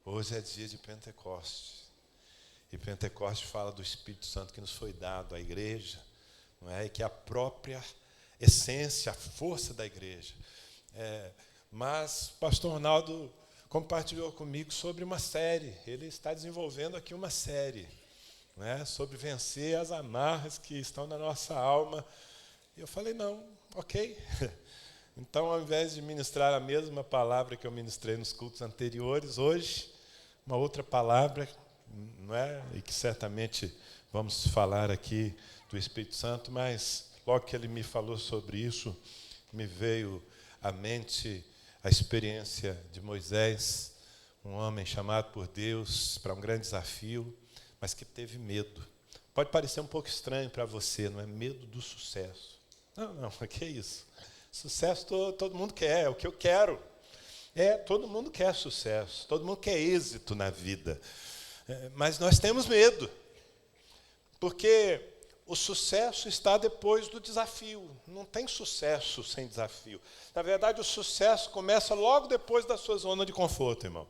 Hoje é dia de Pentecostes. E Pentecostes fala do Espírito Santo que nos foi dado à igreja, não é? E que é a própria essência, a força da igreja. Mas o pastor Ronaldo compartilhou comigo sobre uma série. Ele está desenvolvendo aqui uma série, não é? Sobre vencer as amarras que estão na nossa alma. E eu falei, não, ok. Então, ao invés de ministrar a mesma palavra que eu ministrei nos cultos anteriores, hoje, uma outra palavra, não é? E que certamente vamos falar aqui do Espírito Santo, mas logo que ele me falou sobre isso, me veio à mente a experiência de Moisés, um homem chamado por Deus para um grande desafio, mas que teve medo. Pode parecer um pouco estranho para você, não é? Medo do sucesso. Não, o que é isso? Sucesso todo mundo quer, é o que eu quero. Todo mundo quer sucesso, todo mundo quer êxito na vida. Mas nós temos medo, porque o sucesso está depois do desafio. Não tem sucesso sem desafio. Na verdade, o sucesso começa logo depois da sua zona de conforto, irmão.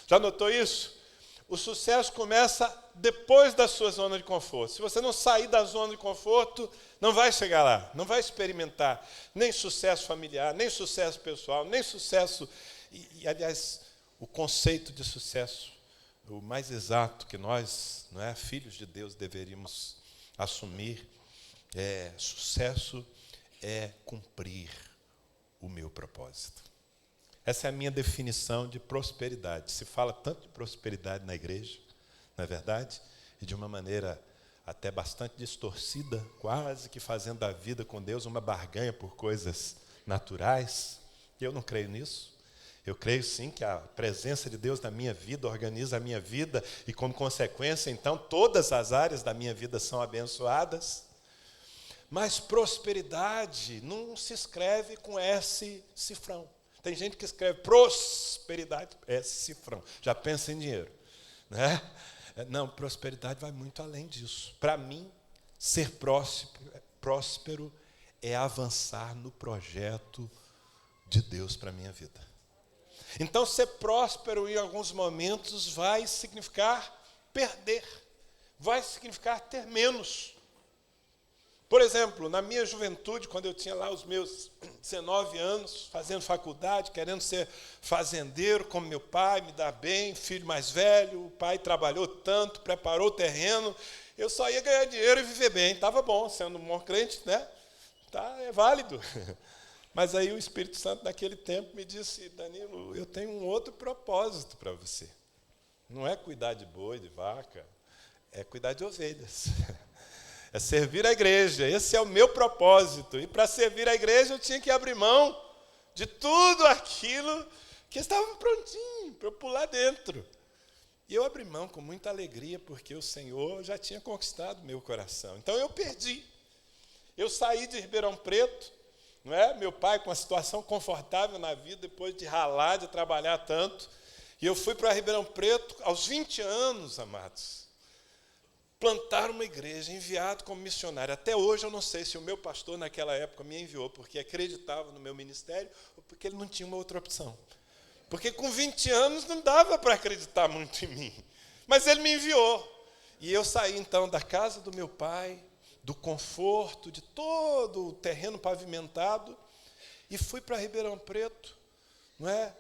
Já notou isso? O sucesso começa depois da sua zona de conforto. Se você não sair da zona de conforto, não vai chegar lá, não vai experimentar nem sucesso familiar, nem sucesso pessoal, nem sucesso... aliás, o conceito de sucesso, o mais exato que nós, não é, filhos de Deus, deveríamos assumir, sucesso é cumprir o meu propósito. Essa é a minha definição de prosperidade. Se fala tanto de prosperidade na igreja, não é verdade? E de uma maneira até bastante distorcida, quase que fazendo da vida com Deus uma barganha por coisas naturais. E eu não creio nisso. Eu creio sim que a presença de Deus na minha vida organiza a minha vida e, como consequência, então, todas as áreas da minha vida são abençoadas. Mas prosperidade não se escreve com S cifrão. Tem gente que escreve prosperidade, cifrão, já pensa em dinheiro, né? Não, prosperidade vai muito além disso. Para mim, ser próspero é avançar no projeto de Deus para a minha vida. Então, ser próspero em alguns momentos vai significar perder, vai significar ter menos. Por exemplo, na minha juventude, quando eu tinha lá os meus 19 anos, fazendo faculdade, querendo ser fazendeiro como meu pai, me dar bem, filho mais velho, o pai trabalhou tanto, preparou o terreno, eu só ia ganhar dinheiro e viver bem. Estava bom, sendo um bom crente, né? É válido. Mas aí o Espírito Santo, naquele tempo, me disse, Danilo, eu tenho um outro propósito para você. Não é cuidar de boi, de vaca, é cuidar de ovelhas. É servir a igreja, esse é o meu propósito. E para servir a igreja eu tinha que abrir mão de tudo aquilo que estava prontinho para eu pular dentro. E eu abri mão com muita alegria, porque o Senhor já tinha conquistado meu coração. Então eu perdi. Eu saí de Ribeirão Preto, não é? Meu pai com uma situação confortável na vida, depois de ralar, de trabalhar tanto. E eu fui para Ribeirão Preto aos 20 anos, amados. Plantar uma igreja, enviado como missionário. Até hoje eu não sei se o meu pastor naquela época me enviou porque acreditava no meu ministério ou porque ele não tinha uma outra opção. Porque com 20 anos não dava para acreditar muito em mim. Mas ele me enviou. E eu saí então da casa do meu pai, do conforto, de todo o terreno pavimentado, e fui para Ribeirão Preto, não é?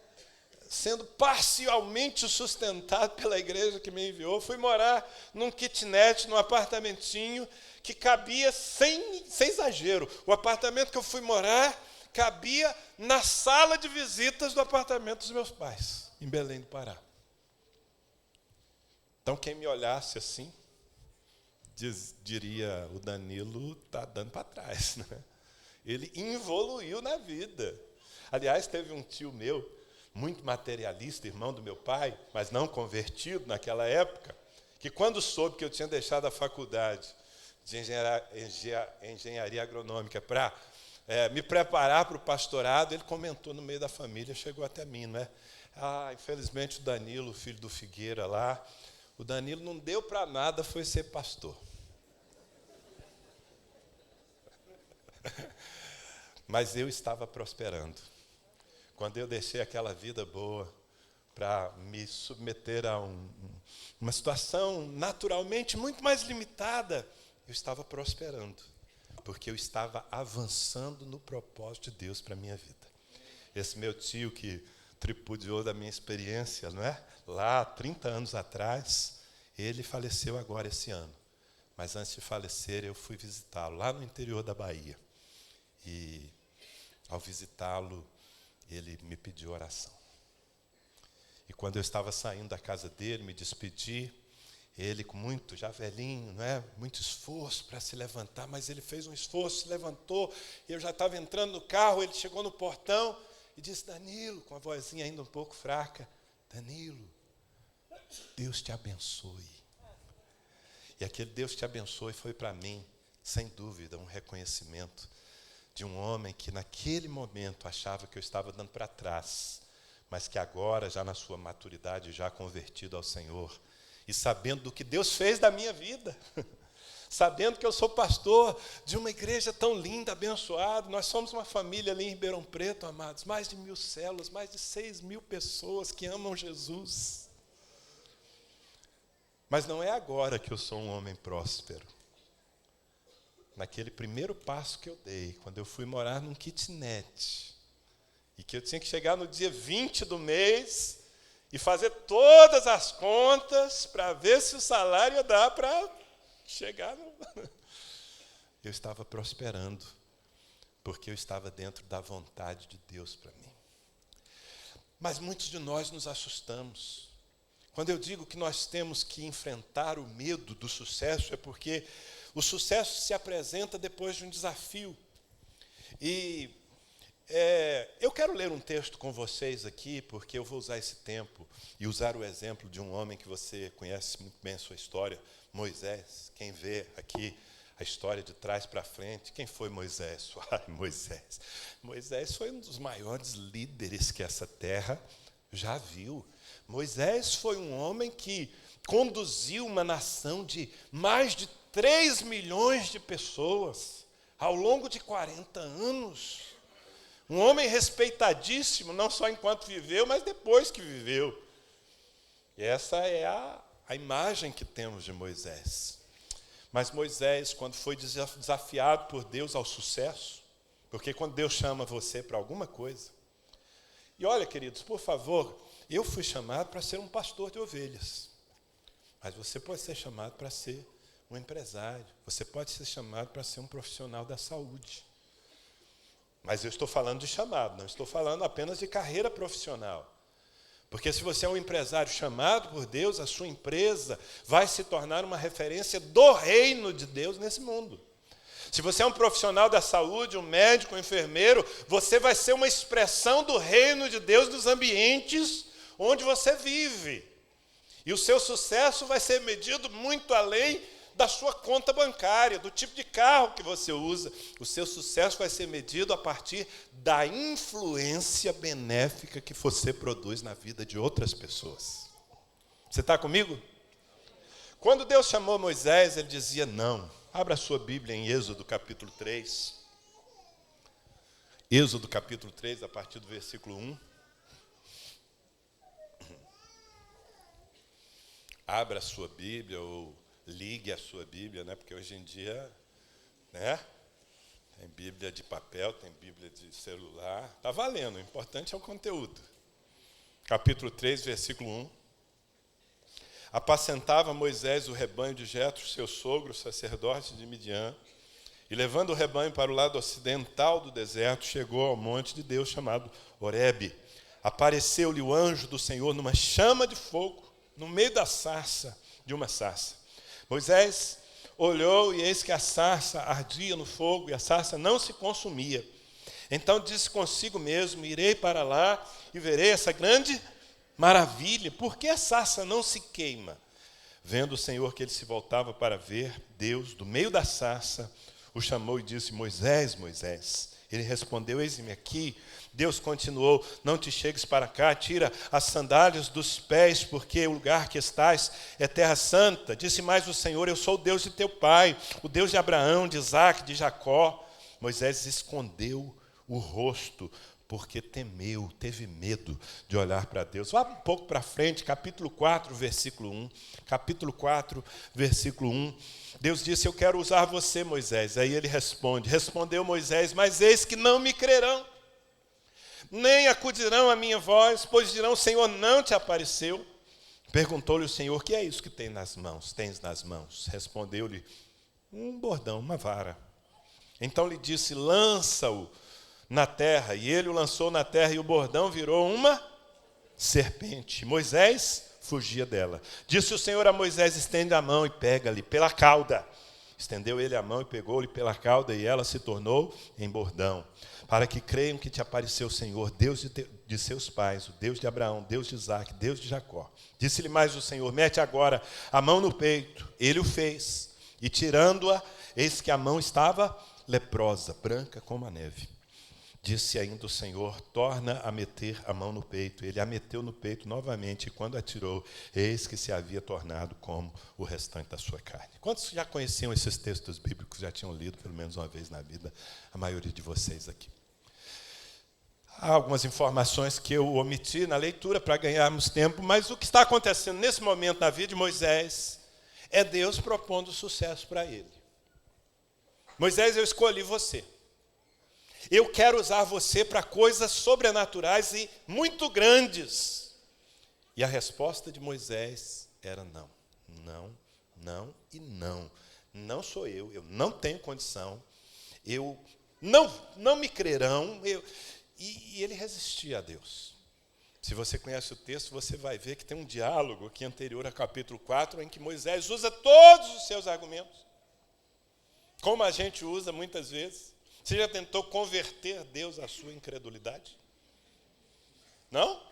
Sendo parcialmente sustentado pela igreja que me enviou, fui morar num kitnet, num apartamentinho, que cabia, sem exagero, o apartamento que eu fui morar cabia na sala de visitas do apartamento dos meus pais, em Belém do Pará. Então, quem me olhasse assim, diria, o Danilo está dando para trás, né? Ele evoluiu na vida. Aliás, teve um tio meu, muito materialista, irmão do meu pai, mas não convertido naquela época, que quando soube que eu tinha deixado a faculdade de engenharia agronômica para me preparar para o pastorado, ele comentou no meio da família, chegou até mim, não é? Infelizmente o Danilo, filho do Figueira lá, o Danilo não deu para nada, foi ser pastor. Mas eu estava prosperando. Quando eu deixei aquela vida boa, para me submeter a uma situação naturalmente muito mais limitada, eu estava prosperando, porque eu estava avançando no propósito de Deus para a minha vida. Esse meu tio que tripudiou da minha experiência, não é? Lá, 30 anos atrás, ele faleceu agora esse ano. Mas antes de falecer, eu fui visitá-lo, lá no interior da Bahia. E, ao visitá-lo, ele me pediu oração. E quando eu estava saindo da casa dele, me despedi, ele com muito, já velhinho, não é? Muito esforço para se levantar, mas ele fez um esforço, se levantou, e eu já estava entrando no carro, ele chegou no portão e disse: Danilo, com a vozinha ainda um pouco fraca, Danilo, Deus te abençoe. E aquele Deus te abençoe foi para mim, sem dúvida, um reconhecimento de um homem que naquele momento achava que eu estava dando para trás, mas que agora, já na sua maturidade, já convertido ao Senhor, e sabendo do que Deus fez da minha vida, sabendo que eu sou pastor de uma igreja tão linda, abençoada. Nós somos uma família ali em Ribeirão Preto, amados, mais de 1000 células, mais de 6.000 pessoas que amam Jesus. Mas não é agora que eu sou um homem próspero. Naquele primeiro passo que eu dei, quando eu fui morar num kitnet, e que eu tinha que chegar no dia 20 do mês e fazer todas as contas para ver se o salário ia dar para chegar no... Eu estava prosperando, porque eu estava dentro da vontade de Deus para mim. Mas muitos de nós nos assustamos. Quando eu digo que nós temos que enfrentar o medo do sucesso, é porque o sucesso se apresenta depois de um desafio. E eu quero ler um texto com vocês aqui, porque eu vou usar esse tempo e usar o exemplo de um homem que você conhece muito bem a sua história, Moisés. Quem vê aqui a história de trás para frente, quem foi Moisés? Moisés. Moisés foi um dos maiores líderes que essa terra já viu. Moisés foi um homem que conduziu uma nação de mais de 3 milhões de pessoas ao longo de 40 anos. Um homem respeitadíssimo, não só enquanto viveu, mas depois que viveu. E essa é a imagem que temos de Moisés. Mas Moisés, quando foi desafiado por Deus ao sucesso, porque quando Deus chama você para alguma coisa... E olha, queridos, por favor, eu fui chamado para ser um pastor de ovelhas. Mas você pode ser chamado para ser um empresário. Você pode ser chamado para ser um profissional da saúde. Mas eu estou falando de chamado, não estou falando apenas de carreira profissional. Porque se você é um empresário chamado por Deus, a sua empresa vai se tornar uma referência do reino de Deus nesse mundo. Se você é um profissional da saúde, um médico, um enfermeiro, você vai ser uma expressão do reino de Deus nos ambientes onde você vive. E o seu sucesso vai ser medido muito além da sua conta bancária, do tipo de carro que você usa. O seu sucesso vai ser medido a partir da influência benéfica que você produz na vida de outras pessoas. Você está comigo? Quando Deus chamou Moisés, ele dizia não. Abra a sua Bíblia em Êxodo capítulo 3. Êxodo capítulo 3, a partir do versículo 1. Abra a sua Bíblia ou ligue a sua Bíblia, né? Porque hoje em dia, né? Tem Bíblia de papel, tem Bíblia de celular. Está valendo, o importante é o conteúdo. Capítulo 3, versículo 1. Apacentava Moisés o rebanho de Jetro, seu sogro, sacerdote de Midian, e levando o rebanho para o lado ocidental do deserto, chegou ao monte de Deus chamado Horebe. Apareceu-lhe o anjo do Senhor numa chama de fogo, no meio da sarça, de uma sarça. Moisés olhou e eis que a sarça ardia no fogo e a sarça não se consumia. Então disse consigo mesmo: irei para lá e verei essa grande maravilha. Por que a sarça não se queima? Vendo o Senhor que ele se voltava para ver, Deus, do meio da sarça, o chamou e disse: Moisés, Moisés. Ele respondeu: eis-me aqui. Deus continuou: não te chegues para cá, tira as sandálias dos pés, porque o lugar que estás é terra santa. Disse mais o Senhor: eu sou o Deus de teu pai, o Deus de Abraão, de Isaque, de Jacó. Moisés escondeu o rosto, porque temeu, teve medo de olhar para Deus. Vá um pouco para frente, capítulo 4, versículo 1. Capítulo 4, versículo 1. Deus disse, eu quero usar você, Moisés. Aí ele responde, respondeu Moisés, mas eis que não me crerão, nem acudirão à minha voz, pois dirão, o Senhor não te apareceu. Perguntou-lhe o Senhor, que é isso que tens nas mãos? Respondeu-lhe, um bordão, uma vara. Então lhe disse, lança-o na terra. E ele o lançou na terra, e o bordão virou uma serpente. Moisés fugia dela. Disse o Senhor a Moisés, estende a mão e pega-lhe pela cauda. Estendeu ele a mão e pegou-lhe pela cauda, e ela se tornou em bordão. Para que creiam que te apareceu o Senhor, Deus de seus pais, o Deus de Abraão, Deus de Isaque, Deus de Jacó. Disse-lhe mais o Senhor, mete agora a mão no peito. Ele o fez, e tirando-a, eis que a mão estava leprosa, branca como a neve. Disse ainda o Senhor, torna a meter a mão no peito. Ele a meteu no peito novamente, e quando a tirou, eis que se havia tornado como o restante da sua carne. Quantos já conheciam esses textos bíblicos, já tinham lido pelo menos uma vez na vida? A maioria de vocês aqui. Há algumas informações que eu omiti na leitura para ganharmos tempo, mas o que está acontecendo nesse momento na vida de Moisés é Deus propondo sucesso para ele. Moisés, eu escolhi você. Eu quero usar você para coisas sobrenaturais e muito grandes. E a resposta de Moisés era não, não, não e não. Não sou eu não tenho condição, não me crerão. E ele resistia a Deus. Se você conhece o texto, você vai ver que tem um diálogo aqui anterior a capítulo 4, em que Moisés usa todos os seus argumentos, como a gente usa muitas vezes. Você já tentou converter Deus à sua incredulidade? Não?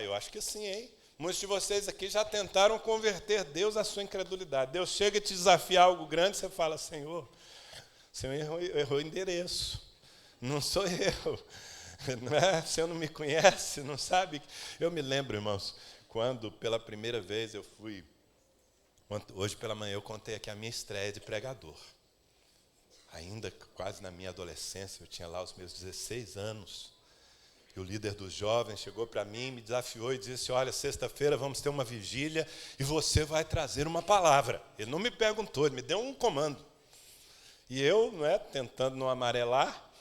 Eu acho que sim, hein? Muitos de vocês aqui já tentaram converter Deus à sua incredulidade. Deus chega e te desafia algo grande, você fala, Senhor errou o endereço. Não sou eu. Não é? O Senhor não me conhece, não sabe? Eu me lembro, irmãos, quando pela primeira vez eu fui, hoje pela manhã eu contei aqui a minha estreia de pregador. Ainda quase na minha adolescência, eu tinha lá os meus 16 anos. E o líder dos jovens chegou para mim, me desafiou e disse, olha, sexta-feira vamos ter uma vigília e você vai trazer uma palavra. Ele não me perguntou, ele me deu um comando. E eu, tentando não amarelar,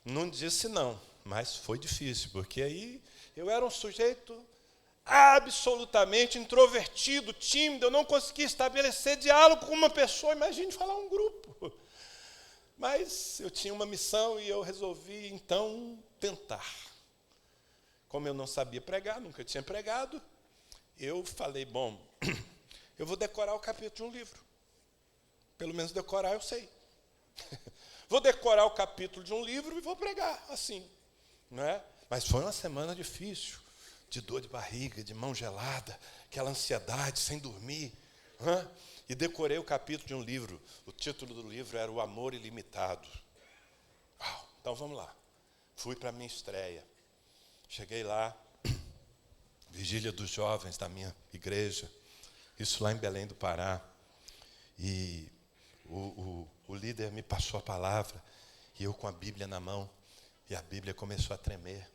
não disse não. Mas foi difícil, porque aí eu era um sujeito absolutamente introvertido, tímido, eu não conseguia estabelecer diálogo com uma pessoa, imagine falar um grupo. Mas eu tinha uma missão e eu resolvi, então, tentar. Como eu não sabia pregar, nunca tinha pregado, eu falei, bom, eu vou decorar o capítulo de um livro. Pelo menos decorar eu sei. Vou decorar o capítulo de um livro e vou pregar, assim. Não é? Mas foi uma semana difícil, de dor de barriga, de mão gelada, aquela ansiedade, sem dormir. E decorei o capítulo de um livro. O título do livro era O Amor Ilimitado. Então vamos lá. Fui para a minha estreia. Cheguei lá, vigília dos jovens da minha igreja, isso lá em Belém do Pará. E o líder me passou a palavra, e eu com a Bíblia na mão. E a Bíblia começou a tremer,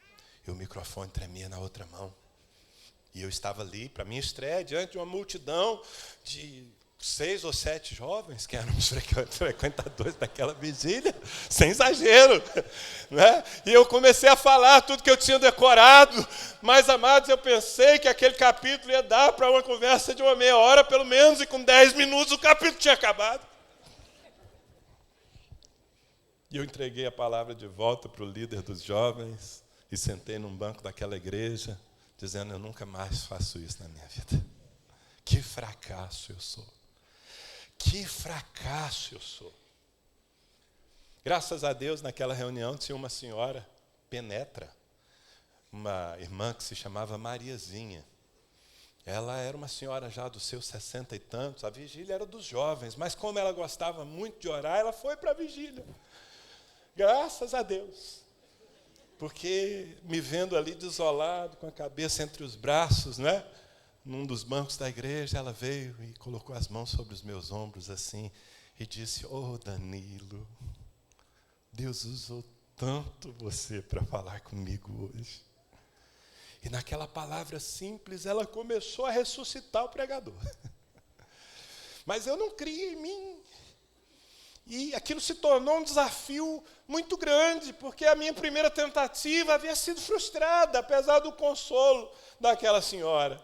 e o microfone tremia na outra mão. E eu estava ali, para minha estreia, diante de uma multidão de 6 ou 7 jovens, que eram os frequentadores daquela vigília, sem exagero. Né? E eu comecei a falar tudo que eu tinha decorado, mas, amados, eu pensei que aquele capítulo ia dar para uma conversa de uma meia hora, pelo menos, e com 10 minutos o capítulo tinha acabado. E eu entreguei a palavra de volta para o líder dos jovens e sentei num banco daquela igreja, dizendo, eu nunca mais faço isso na minha vida. Que fracasso eu sou. Que fracasso eu sou. Graças a Deus, naquela reunião tinha uma senhora, Penetra, uma irmã que se chamava Mariazinha. Ela era uma senhora já dos seus 60 e tantos, a vigília era dos jovens, mas como ela gostava muito de orar, ela foi para a vigília. Graças a Deus, porque me vendo ali desolado, com a cabeça entre os braços, num dos bancos da igreja, ela veio e colocou as mãos sobre os meus ombros assim, e disse, Danilo, Deus usou tanto você para falar comigo hoje. E naquela palavra simples, ela começou a ressuscitar o pregador. Mas eu não criei em mim. E aquilo se tornou um desafio muito grande, porque a minha primeira tentativa havia sido frustrada, apesar do consolo daquela senhora.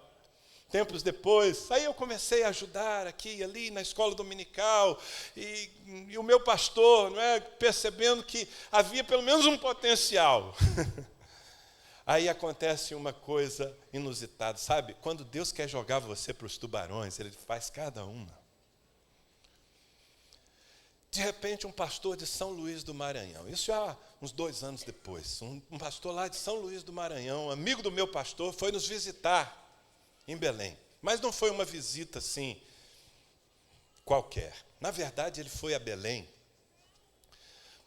Tempos depois, aí eu comecei a ajudar aqui e ali na escola dominical, e o meu pastor, não é, percebendo que havia pelo menos um potencial. Aí acontece uma coisa inusitada, sabe? Quando Deus quer jogar você para os tubarões, Ele faz cada uma. De repente, um pastor de São Luís do Maranhão, isso já uns 2 anos depois, um pastor lá de São Luís do Maranhão, amigo do meu pastor, foi nos visitar em Belém. Mas não foi uma visita assim, qualquer. Na verdade, ele foi a Belém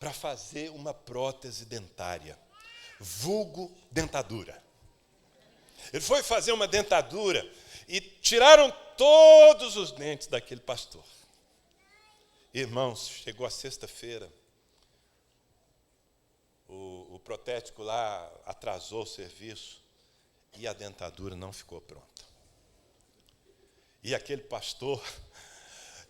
para fazer uma prótese dentária, vulgo dentadura. Ele foi fazer uma dentadura e tiraram todos os dentes daquele pastor. Irmãos, chegou a sexta-feira, o protético lá atrasou o serviço e a dentadura não ficou pronta. E aquele pastor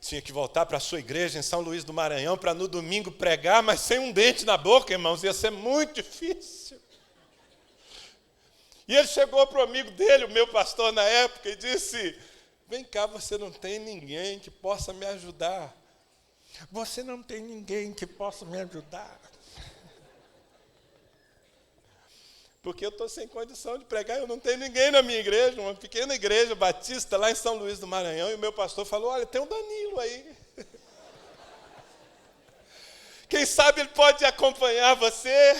tinha que voltar para a sua igreja em São Luís do Maranhão para no domingo pregar, mas sem um dente na boca, irmãos, ia ser muito difícil. E ele chegou para o amigo dele, o meu pastor na época, e disse: vem cá, você não tem ninguém que possa me ajudar. Você não tem ninguém que possa me ajudar. Porque eu estou sem condição de pregar, eu não tenho ninguém na minha igreja, uma pequena igreja batista lá em São Luís do Maranhão, e o meu pastor falou: olha, tem um Danilo aí. Quem sabe ele pode acompanhar você.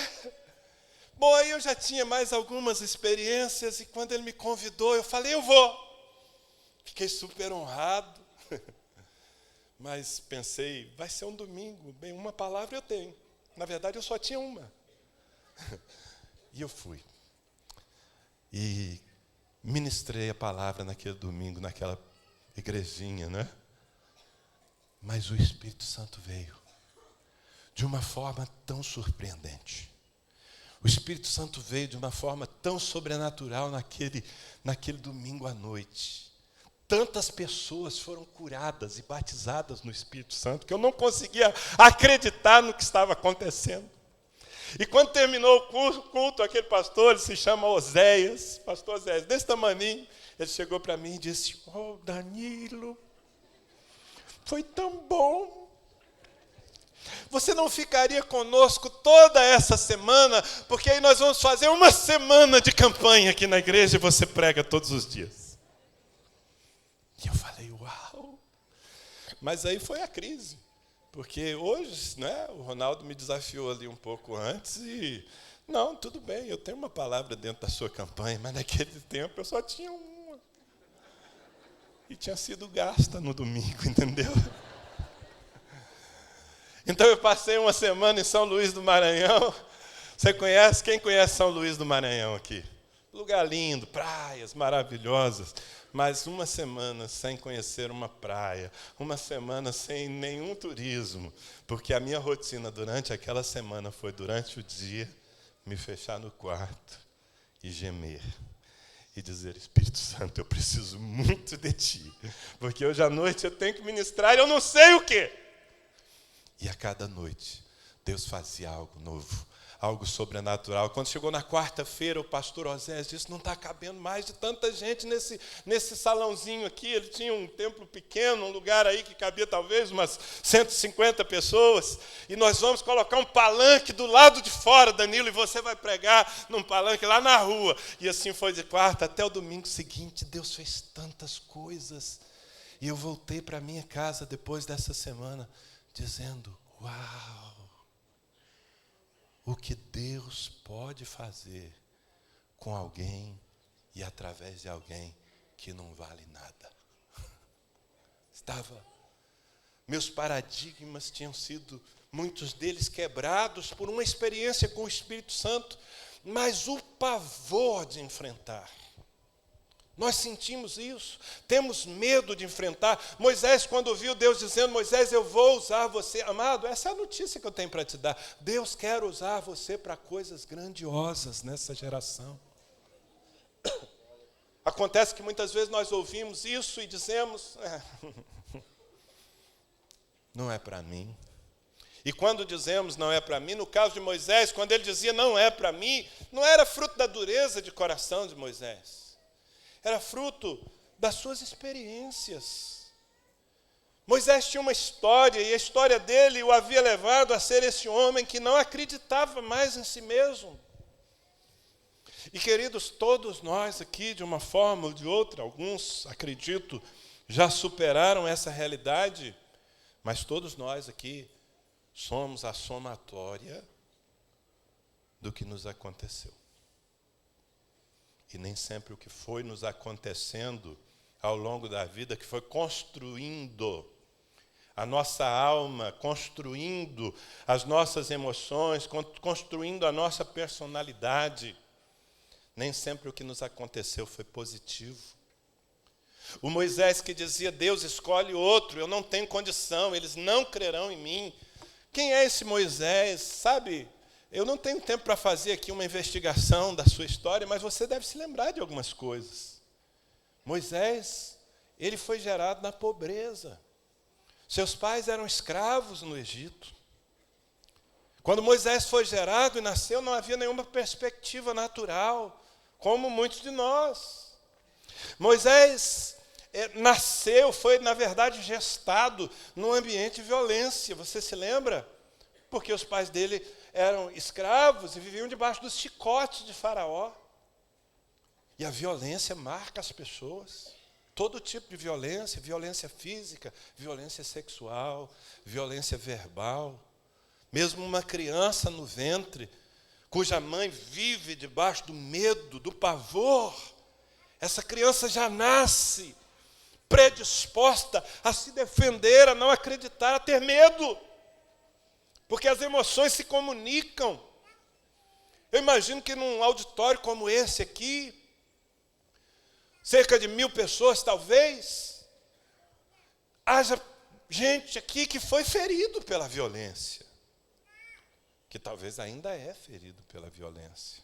Bom, aí eu já tinha mais algumas experiências, e quando ele me convidou, eu falei: eu vou. Fiquei super honrado. Mas pensei, vai ser um domingo, bem, uma palavra eu tenho. Na verdade, eu só tinha uma. E eu fui. E ministrei a palavra naquele domingo, naquela igrejinha, né? Mas o Espírito Santo veio de uma forma tão surpreendente. O Espírito Santo veio de uma forma tão sobrenatural naquele domingo à noite. Tantas pessoas foram curadas e batizadas no Espírito Santo que eu não conseguia acreditar no que estava acontecendo. E quando terminou o culto, aquele pastor, ele se chama Oséias, pastor Oséias, desse tamaninho, ele chegou para mim e disse: oh, Danilo, foi tão bom. Você não ficaria conosco toda essa semana, porque aí nós vamos fazer uma semana de campanha aqui na igreja e você prega todos os dias. E eu falei: uau! Mas aí foi a crise, porque hoje, né, o Ronaldo me desafiou ali um pouco antes e, não, tudo bem, eu tenho uma palavra dentro da sua campanha, mas naquele tempo eu só tinha uma. E tinha sido gasta no domingo, entendeu? Então eu passei uma semana em São Luís do Maranhão. Você conhece? Quem conhece São Luís do Maranhão aqui? Lugar lindo, praias maravilhosas. Mas uma semana sem conhecer uma praia, uma semana sem nenhum turismo, porque a minha rotina durante aquela semana foi, durante o dia, me fechar no quarto e gemer. E dizer: Espírito Santo, eu preciso muito de Ti, porque hoje à noite eu tenho que ministrar e eu não sei o quê. E a cada noite, Deus fazia algo novo, algo sobrenatural. Quando chegou na quarta-feira, o pastor Oséias disse: não está cabendo mais de tanta gente nesse salãozinho aqui. Ele tinha um templo pequeno, um lugar aí que cabia talvez umas 150 pessoas. E nós vamos colocar um palanque do lado de fora, Danilo, e você vai pregar num palanque lá na rua. E assim foi de quarta até o domingo seguinte. Deus fez tantas coisas. E eu voltei para minha casa depois dessa semana, dizendo: uau! O que Deus pode fazer com alguém e através de alguém que não vale nada. Meus paradigmas tinham sido, muitos deles, quebrados por uma experiência com o Espírito Santo, mas o pavor de enfrentar Nós sentimos isso, temos medo de enfrentar. Moisés, quando ouviu Deus dizendo, Moisés, eu vou usar você. Amado, essa é a notícia que eu tenho para te dar. Deus quer usar você para coisas grandiosas nessa geração. Acontece que muitas vezes nós ouvimos isso e dizemos, não é para mim. E quando dizemos não é para mim, no caso de Moisés, quando ele dizia não é para mim, não era fruto da dureza de coração de Moisés. Era fruto das suas experiências. Moisés tinha uma história, e a história dele o havia levado a ser esse homem que não acreditava mais em si mesmo. E, queridos, todos nós aqui, de uma forma ou de outra, alguns, acredito, já superaram essa realidade, mas todos nós aqui somos a somatória do que nos aconteceu. E nem sempre o que foi nos acontecendo ao longo da vida, que foi construindo a nossa alma, construindo as nossas emoções, construindo a nossa personalidade, nem sempre o que nos aconteceu foi positivo. O Moisés que dizia, Deus escolhe outro, eu não tenho condição, eles não crerão em mim. Quem é esse Moisés? Sabe, eu não tenho tempo para fazer aqui uma investigação da sua história, mas você deve se lembrar de algumas coisas. Moisés, ele foi gerado na pobreza. Seus pais eram escravos no Egito. Quando Moisés foi gerado e nasceu, não havia nenhuma perspectiva natural, como muitos de nós. Moisés nasceu, foi, na verdade, gestado num ambiente de violência. Você se lembra? Porque os pais dele eram escravos e viviam debaixo dos chicotes de Faraó. E a violência marca as pessoas. Todo tipo de violência, violência física, violência sexual, violência verbal. Mesmo uma criança no ventre, cuja mãe vive debaixo do medo, do pavor, essa criança já nasce predisposta a se defender, a não acreditar, a ter medo. Porque as emoções se comunicam. Eu imagino que num auditório como esse aqui, cerca de 1000 pessoas talvez, haja gente aqui que foi ferido pela violência. Que talvez ainda é ferido pela violência.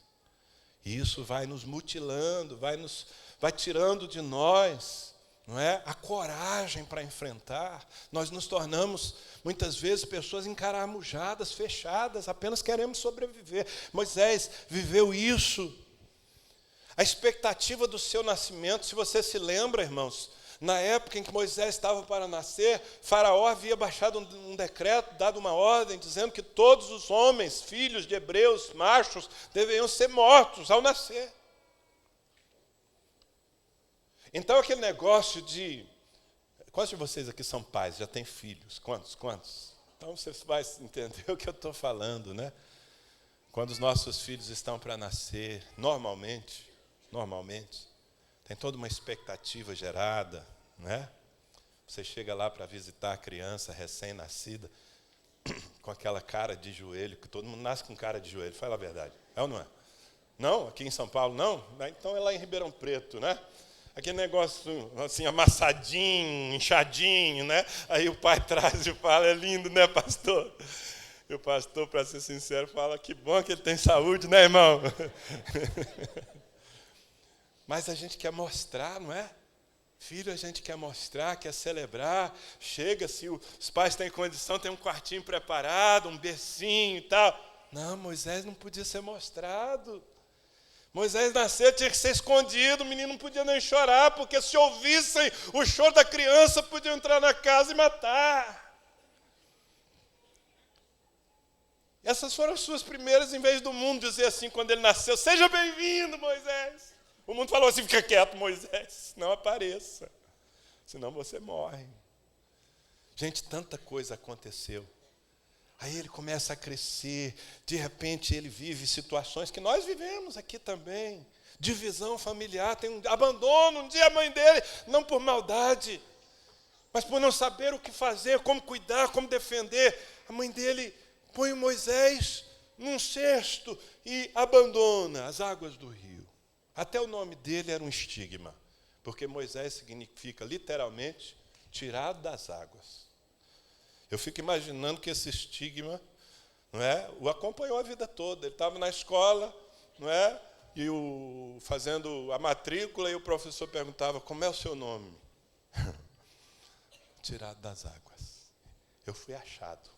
E isso vai nos mutilando, vai tirando de nós, não é, a coragem para enfrentar. Nós nos tornamos, muitas vezes, pessoas encaramujadas, fechadas, apenas queremos sobreviver. Moisés viveu isso. A expectativa do seu nascimento, se você se lembra, irmãos, na época em que Moisés estava para nascer, Faraó havia baixado um decreto, dado uma ordem, dizendo que todos os homens, filhos de hebreus, machos, deveriam ser mortos ao nascer. Então, aquele negócio de... Quantos de vocês aqui são pais, já têm filhos? Quantos? Então, você vai entender o que eu estou falando, né? Quando os nossos filhos estão para nascer, normalmente, tem toda uma expectativa gerada, né? Você chega lá para visitar a criança recém-nascida, com aquela cara de joelho, que todo mundo nasce com cara de joelho, fala a verdade, é ou não é? Não? Aqui em São Paulo, não? Então é lá em Ribeirão Preto, né? Aquele negócio assim, amassadinho, inchadinho, né? Aí o pai traz e fala, é lindo, né, pastor? E o pastor, para ser sincero, fala, que bom que ele tem saúde, né, irmão? Mas a gente quer mostrar, não é? Filho, a gente quer mostrar, quer celebrar. Chega, se os pais têm condição, tem um quartinho preparado, um bercinho e tal. Não, Moisés não podia ser mostrado. Moisés nasceu, tinha que ser escondido, o menino não podia nem chorar, porque se ouvissem o choro da criança, podiam entrar na casa e matar. Essas foram as suas primeiras, em vez do mundo dizer assim, quando ele nasceu, seja bem-vindo, Moisés. O mundo falou assim, fica quieto, Moisés, não apareça, senão você morre. Gente, tanta coisa aconteceu. Aí ele começa a crescer, de repente ele vive situações que nós vivemos aqui também. Divisão familiar, tem um abandono, um dia a mãe dele, não por maldade, mas por não saber o que fazer, como cuidar, como defender. A mãe dele põe o Moisés num cesto e abandona as águas do rio. Até o nome dele era um estigma. porque Moisés significa literalmente tirado das águas. Eu fico imaginando que esse estigma, não é, o acompanhou a vida toda. Ele estava na escola, não é, e fazendo a matrícula, e o professor perguntava: como é o seu nome? Tirado das águas. Eu fui achado.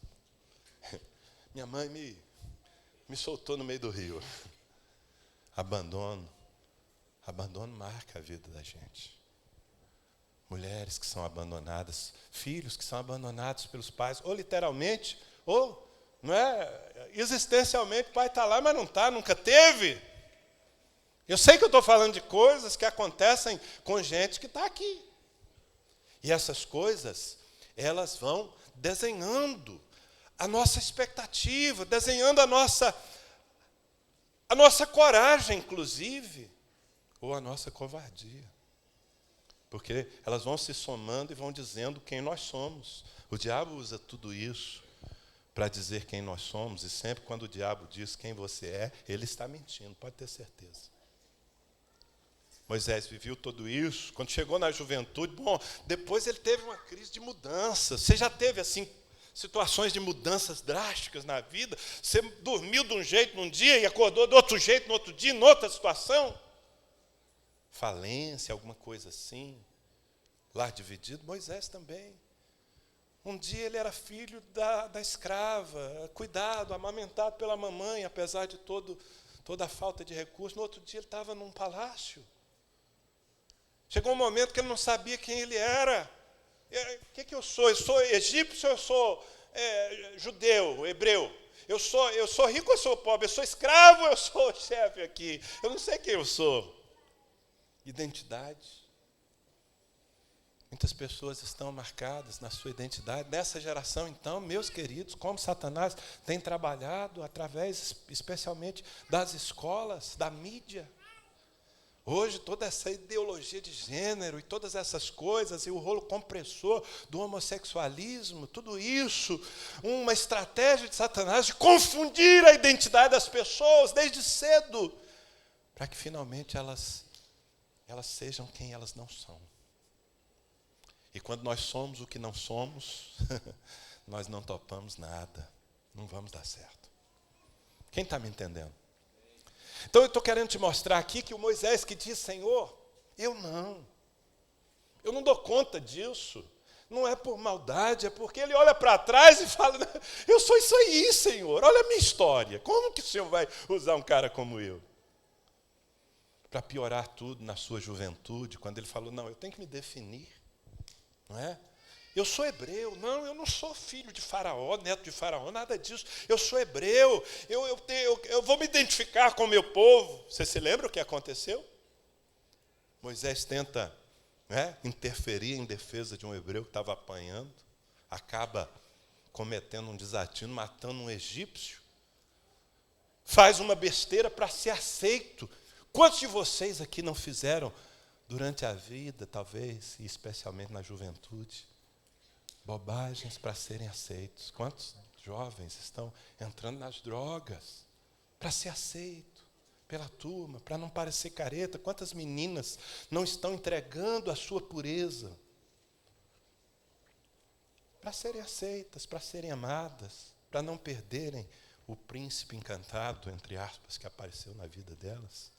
Minha mãe me soltou no meio do rio. Abandono marca a vida da gente. Mulheres que são abandonadas, filhos que são abandonados pelos pais, ou literalmente, ou, não é, existencialmente, o pai está lá, mas não está, nunca teve. Eu sei que eu estou falando de coisas que acontecem com gente que está aqui. E essas coisas, elas vão desenhando a nossa expectativa, desenhando a nossa coragem, inclusive, ou a nossa covardia. Porque elas vão se somando e vão dizendo quem nós somos. O diabo usa tudo isso para dizer quem nós somos, e sempre quando o diabo diz quem você é, ele está mentindo, pode ter certeza. Moisés viveu tudo isso. Quando chegou na juventude, depois ele teve uma crise de mudança. Você já teve, assim, situações de mudanças drásticas na vida? Você dormiu de um jeito num dia e acordou de outro jeito no outro dia, em outra situação? Falência, alguma coisa assim. Lar dividido. Moisés também. Um dia ele era filho da escrava, cuidado, amamentado pela mamãe, apesar de toda a falta de recursos. No outro dia ele estava num palácio. Chegou um momento que ele não sabia quem ele era. O que eu sou? Eu sou egípcio ou eu sou judeu, hebreu? Eu sou rico ou eu sou pobre? Eu sou escravo ou eu sou chefe aqui? Eu não sei quem eu sou. Identidade. Muitas pessoas estão marcadas na sua identidade. Nessa geração, então, meus queridos, como Satanás tem trabalhado através, especialmente, das escolas, da mídia. Hoje, toda essa ideologia de gênero e todas essas coisas, e o rolo compressor do homossexualismo, tudo isso, uma estratégia de Satanás de confundir a identidade das pessoas desde cedo, para que finalmente elas sejam quem elas não são. E quando nós somos o que não somos, nós não topamos nada, não vamos dar certo. Quem está me entendendo? Então eu estou querendo te mostrar aqui que o Moisés que diz: Senhor, eu não dou conta disso. Não é por maldade, é porque ele olha para trás e fala: eu sou isso aí, Senhor, olha a minha história. Como que o Senhor vai usar um cara como eu? Para piorar tudo na sua juventude, quando ele falou: não, eu tenho que me definir. Não é? Eu sou hebreu. Não, eu não sou filho de Faraó, neto de Faraó, nada disso. Eu sou hebreu. Eu vou me identificar com o meu povo. Você se lembra o que aconteceu? Moisés tenta, interferir em defesa de um hebreu que estava apanhando. Acaba cometendo um desatino, matando um egípcio. Faz uma besteira para ser aceito. Quantos de vocês aqui não fizeram durante a vida, talvez, e especialmente na juventude, bobagens para serem aceitos? Quantos jovens estão entrando nas drogas para ser aceito pela turma, para não parecer careta? Quantas meninas não estão entregando a sua pureza para serem aceitas, para serem amadas, para não perderem o príncipe encantado, entre aspas, que apareceu na vida delas?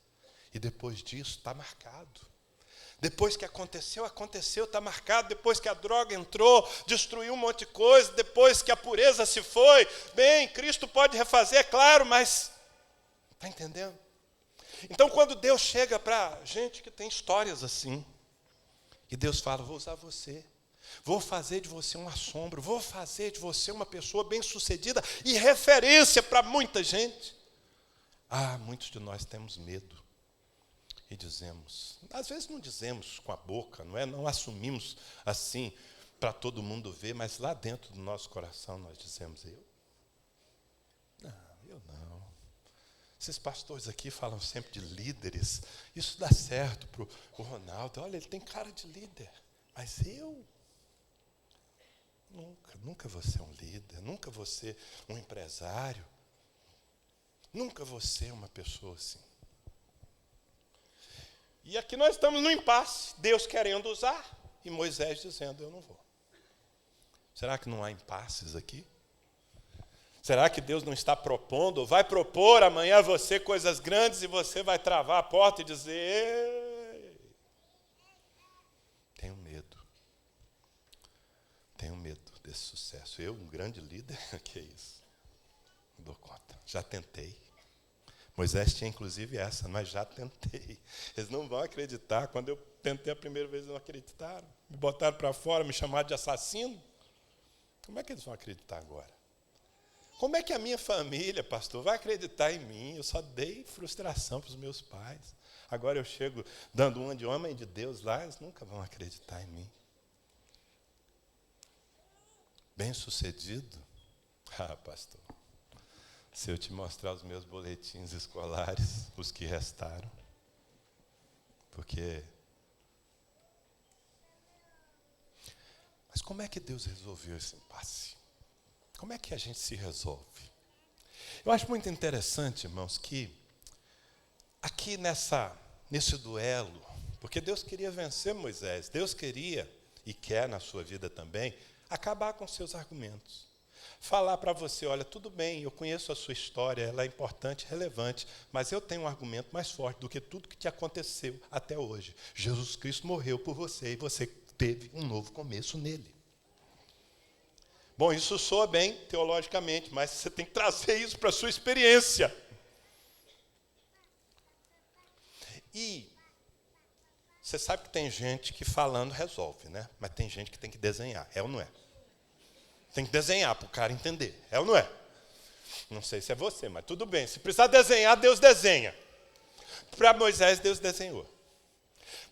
E depois disso está marcado. Depois que aconteceu, está marcado. Depois que a droga entrou, destruiu um monte de coisa. Depois que a pureza se foi. Bem, Cristo pode refazer, é claro, mas... Está entendendo? Então, quando Deus chega para gente que tem histórias assim, e Deus fala: vou usar você. Vou fazer de você um assombro. Vou fazer de você uma pessoa bem-sucedida e referência para muita gente. Muitos de nós temos medo. E dizemos, às vezes não dizemos com a boca, não assumimos assim para todo mundo ver, mas lá dentro do nosso coração nós dizemos: eu não. Esses pastores aqui falam sempre de líderes, isso dá certo para o Ronaldo, olha, ele tem cara de líder, mas eu nunca vou ser um líder, nunca vou ser um empresário, nunca vou ser uma pessoa assim. E aqui nós estamos no impasse, Deus querendo usar e Moisés dizendo, eu não vou. Será que não há impasses aqui? Será que Deus não está propondo, ou vai propor amanhã a você coisas grandes e você vai travar a porta e dizer, ei, tenho medo desse sucesso. Eu, um grande líder, que é isso? Não dou conta, já tentei. Moisés tinha inclusive essa, mas já tentei. Eles não vão acreditar. Quando eu tentei a primeira vez, eles não acreditaram. Me botaram para fora, me chamaram de assassino. Como é que eles vão acreditar agora? Como é que a minha família, pastor, vai acreditar em mim? Eu só dei frustração para os meus pais. Agora eu chego dando uma de homem de Deus lá, eles nunca vão acreditar em mim. Bem-sucedido? Ah, pastor, se eu te mostrar os meus boletins escolares, os que restaram, porque... Mas como é que Deus resolveu esse impasse? Como é que a gente se resolve? Eu acho muito interessante, irmãos, que aqui nesse duelo, porque Deus queria vencer Moisés, Deus queria, e quer na sua vida também, acabar com seus argumentos. Falar para você, olha, tudo bem, eu conheço a sua história, ela é importante, relevante, mas eu tenho um argumento mais forte do que tudo que te aconteceu até hoje. Jesus Cristo morreu por você e você teve um novo começo nele. Bom, isso soa bem teologicamente, mas você tem que trazer isso para a sua experiência. E você sabe que tem gente que falando resolve, né? Mas tem gente que tem que desenhar, é ou não é? Tem que desenhar para o cara entender, é ou não é? Não sei se é você, mas tudo bem. Se precisar desenhar, Deus desenha. Para Moisés, Deus desenhou.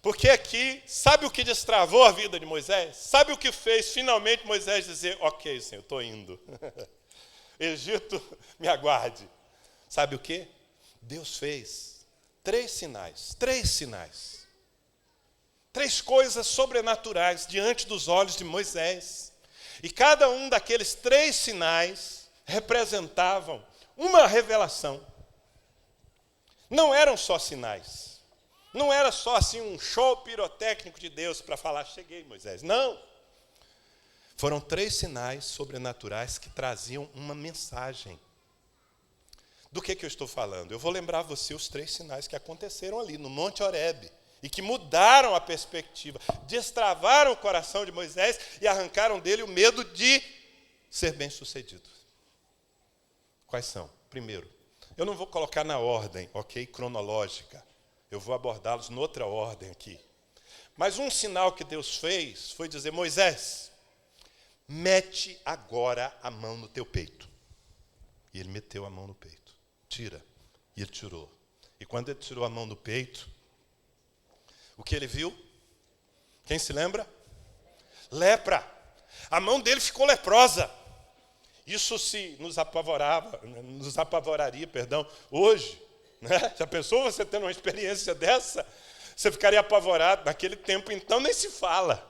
Porque aqui, sabe o que destravou a vida de Moisés? Sabe o que fez finalmente Moisés dizer, ok, Senhor, estou indo. Egito, me aguarde. Sabe o que? Deus fez 3 sinais. 3 coisas sobrenaturais diante dos olhos de Moisés. E cada um daqueles 3 sinais representavam uma revelação. Não eram só sinais. Não era só assim um show pirotécnico de Deus para falar, cheguei, Moisés. Não. Foram 3 sinais sobrenaturais que traziam uma mensagem. Do que eu estou falando? Eu vou lembrar você os 3 sinais que aconteceram ali no Monte Horebe e que mudaram a perspectiva, destravaram o coração de Moisés e arrancaram dele o medo de ser bem-sucedido. Quais são? Primeiro, eu não vou colocar na ordem, ok, cronológica. Eu vou abordá-los noutra ordem aqui. Mas um sinal que Deus fez foi dizer, Moisés, mete agora a mão no teu peito. E ele meteu a mão no peito. Tira. E ele tirou. E quando ele tirou a mão do peito, o que ele viu? Quem se lembra? Lepra. A mão dele ficou leprosa. Isso se nos apavoraria, hoje. Né? Já pensou você tendo uma experiência dessa? Você ficaria apavorado. Naquele tempo, então, nem se fala.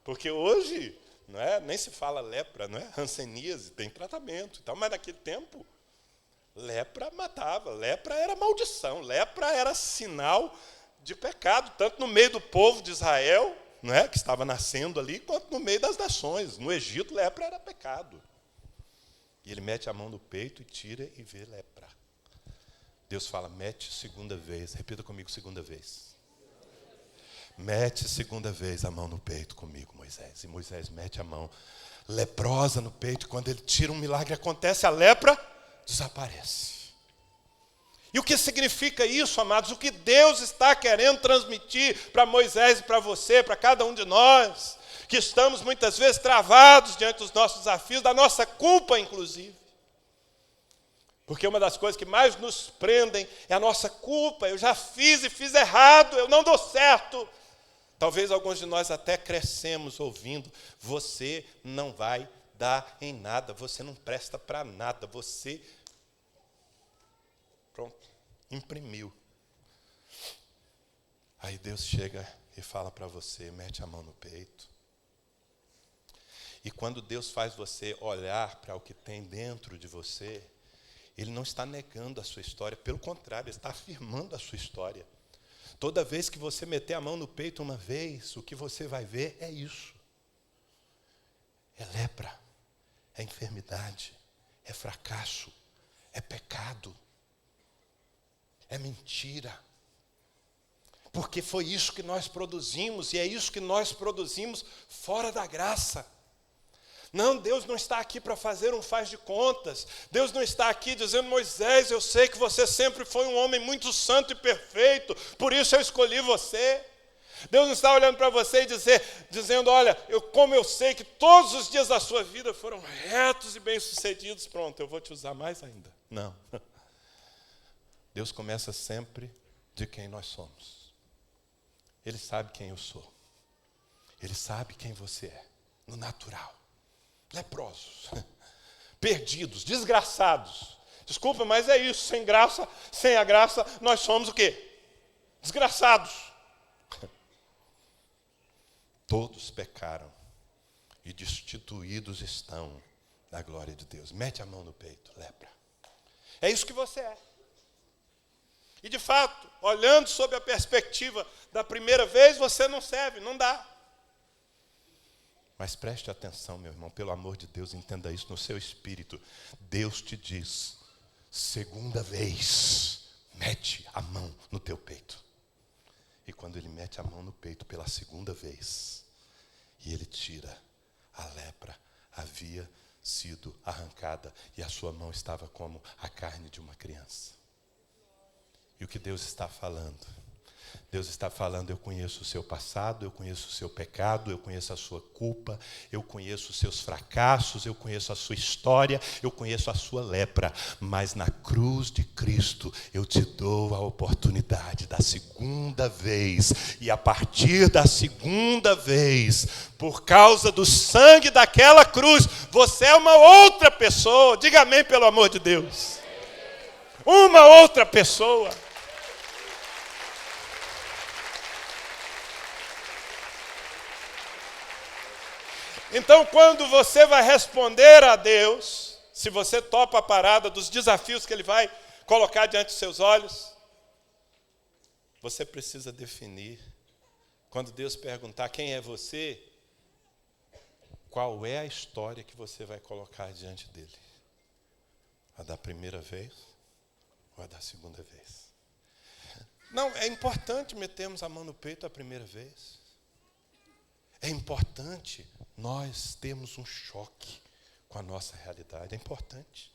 Porque hoje, não é? Nem se fala lepra, não é? Hanseníase, tem tratamento. Então, mas naquele tempo, lepra matava. Lepra era maldição. Lepra era sinal de pecado, tanto no meio do povo de Israel, não é? Que estava nascendo ali, quanto no meio das nações. No Egito, lepra era pecado. E ele mete a mão no peito e tira e vê lepra. Deus fala, mete 2ª vez. Repita comigo, 2ª vez. Mete 2ª vez a mão no peito comigo, Moisés. E Moisés mete a mão leprosa no peito. Quando ele tira, um milagre acontece, a lepra desaparece. E o que significa isso, amados? O que Deus está querendo transmitir para Moisés e para você, para cada um de nós, que estamos muitas vezes travados diante dos nossos desafios, da nossa culpa, inclusive. Porque uma das coisas que mais nos prendem é a nossa culpa. Eu já fiz e fiz errado, eu não dou certo. Talvez alguns de nós até crescemos ouvindo, você não vai dar em nada, você não presta para nada, você... Pronto, imprimiu. Aí Deus chega e fala para você, mete a mão no peito. E quando Deus faz você olhar para o que tem dentro de você, Ele não está negando a sua história, pelo contrário, Ele está afirmando a sua história. Toda vez que você meter a mão no peito uma vez, o que você vai ver é isso. É lepra, é enfermidade, é fracasso, é pecado, é mentira. Porque foi isso que nós produzimos, e é isso que nós produzimos fora da graça. Não, Deus não está aqui para fazer um faz de contas. Deus não está aqui dizendo: Moisés, eu sei que você sempre foi um homem muito santo e perfeito, por isso eu escolhi você. Deus não está olhando para você e dizendo: olha, como eu sei que todos os dias da sua vida foram retos e bem-sucedidos, pronto, eu vou te usar mais ainda. Não. Deus começa sempre de quem nós somos. Ele sabe quem eu sou. Ele sabe quem você é, no natural. Leprosos, perdidos, desgraçados. Desculpa, mas é isso. Sem graça, sem a graça, nós somos o quê? Desgraçados. Todos pecaram e destituídos estão da glória de Deus. Mete a mão no peito, lepra. É isso que você é. E de fato, olhando sob a perspectiva da primeira vez, você não serve, não dá. Mas preste atenção, meu irmão, pelo amor de Deus, entenda isso no seu espírito. Deus te diz: segunda vez, mete a mão no teu peito. E quando ele mete a mão no peito pela segunda vez, e ele tira, a lepra havia sido arrancada, e a sua mão estava como a carne de uma criança. E o que Deus está falando? Deus está falando: eu conheço o seu passado, eu conheço o seu pecado, eu conheço a sua culpa, eu conheço os seus fracassos, eu conheço a sua história, eu conheço a sua lepra, mas na cruz de Cristo eu te dou a oportunidade da segunda vez, e a partir da segunda vez, por causa do sangue daquela cruz, você é uma outra pessoa. Diga amém, pelo amor de Deus. Uma outra pessoa. Então, quando você vai responder a Deus, se você topa a parada dos desafios que Ele vai colocar diante dos seus olhos, você precisa definir. Quando Deus perguntar quem é você, qual é a história que você vai colocar diante dEle? A da primeira vez ou a da segunda vez? Não, é importante metermos a mão no peito a primeira vez. É importante nós termos um choque com a nossa realidade. É importante.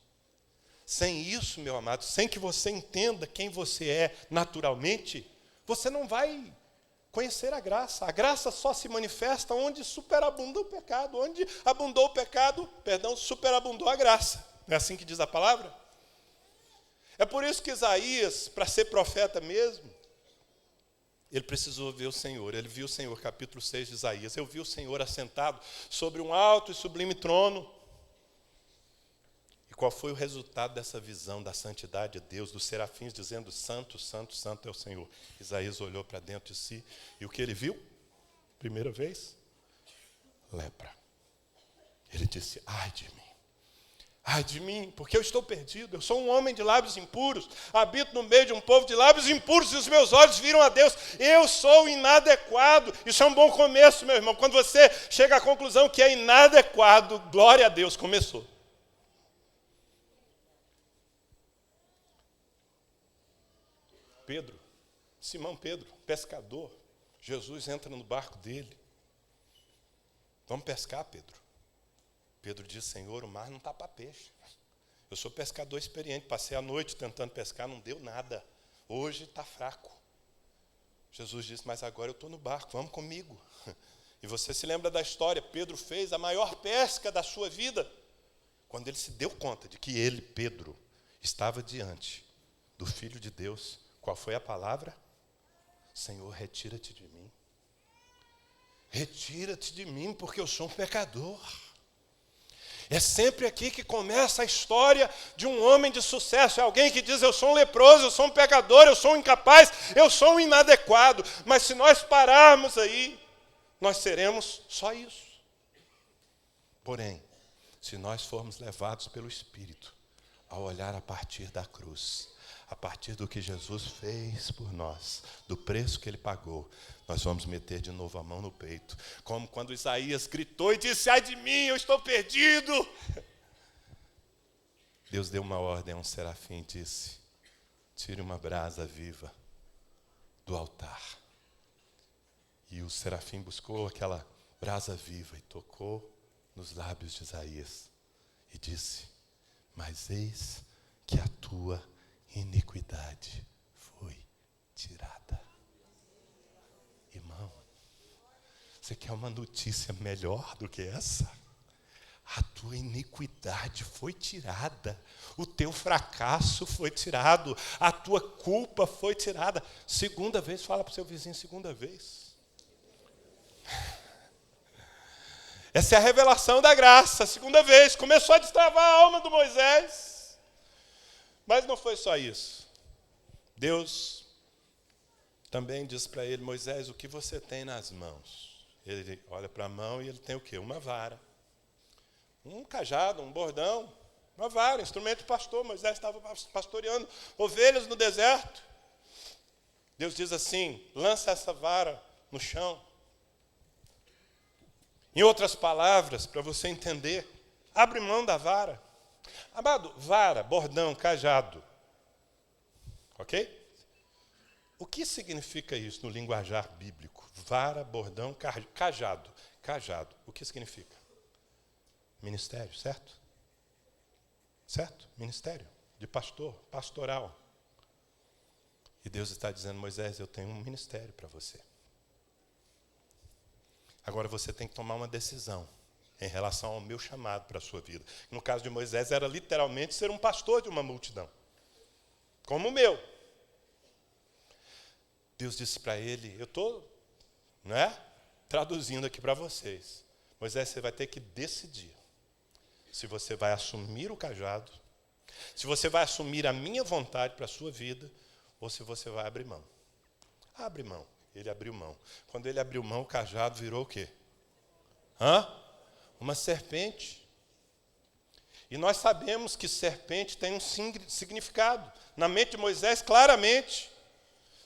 Sem isso, meu amado, sem que você entenda quem você é naturalmente, você não vai conhecer a graça. A graça só se manifesta onde superabunda o pecado. Onde abundou o pecado, superabundou a graça. Não é assim que diz a palavra? É por isso que Isaías, para ser profeta mesmo, ele precisou ver o Senhor. Ele viu o Senhor, capítulo 6 de Isaías. Eu vi o Senhor assentado sobre um alto e sublime trono. E qual foi o resultado dessa visão da santidade de Deus, dos serafins dizendo: santo, santo, santo é o Senhor? Isaías olhou para dentro de si, e o que ele viu? Primeira vez? Lepra. Ele disse: ai de mim, porque eu estou perdido. Eu sou um homem de lábios impuros, habito no meio de um povo de lábios impuros, e os meus olhos viram a Deus. Eu sou inadequado. Isso é um bom começo, meu irmão. Quando você chega à conclusão que é inadequado, glória a Deus, começou. Pedro, Simão Pedro, pescador. Jesus entra no barco dele. Vamos pescar, Pedro. Pedro diz: Senhor, o mar não está para peixe. Eu sou pescador experiente, passei a noite tentando pescar, não deu nada. Hoje está fraco. Jesus disse: mas agora eu estou no barco, vamos comigo. E você se lembra da história, Pedro fez a maior pesca da sua vida, quando ele se deu conta de que ele, Pedro, estava diante do Filho de Deus. Qual foi a palavra? Senhor, retira-te de mim. Retira-te de mim, porque eu sou um pecador. É sempre aqui que começa a história de um homem de sucesso. É alguém que diz: eu sou um leproso, eu sou um pecador, eu sou um incapaz, eu sou um inadequado. Mas se nós pararmos aí, nós seremos só isso. Porém, se nós formos levados pelo Espírito a olhar a partir da cruz, A partir do que Jesus fez por nós, do preço que ele pagou, nós vamos meter de novo a mão no peito. Como quando Isaías gritou e disse: ai de mim, eu estou perdido. Deus deu uma ordem a um serafim e disse: tire uma brasa viva do altar. E o serafim buscou aquela brasa viva e tocou nos lábios de Isaías e disse: mas eis que a tua iniquidade foi tirada. Irmão, você quer uma notícia melhor do que essa? A tua iniquidade foi tirada, o teu fracasso foi tirado, a tua culpa foi tirada. Segunda vez, fala para o seu vizinho, segunda vez. Essa é a revelação da graça, segunda vez. Começou a destravar a alma do Moisés. Mas não foi só isso. Deus também diz para ele: Moisés, o que você tem nas mãos? Ele olha para a mão e ele tem o quê? Uma vara. Um cajado, um bordão, uma vara, instrumento de pastor. Moisés estava pastoreando ovelhas no deserto. Deus diz assim: lança essa vara no chão. Em outras palavras, para você entender, abre mão da vara. Amado, vara, bordão, cajado. Ok? O que significa isso no linguajar bíblico? Vara, bordão, cajado. Cajado, o que significa? Ministério, certo? Certo? Ministério de pastor, pastoral. E Deus está dizendo: Moisés, eu tenho um ministério para você. Agora você tem que tomar uma decisão em relação ao meu chamado para a sua vida. No caso de Moisés, era literalmente ser um pastor de uma multidão, como o meu. Deus disse para ele: eu estou traduzindo aqui para vocês. Moisés, você vai ter que decidir se você vai assumir o cajado, se você vai assumir a minha vontade para a sua vida, ou se você vai abrir mão. Abre mão. Ele abriu mão. Quando ele abriu mão, o cajado virou o quê? Uma serpente. E nós sabemos que serpente tem um significado. Na mente de Moisés, claramente.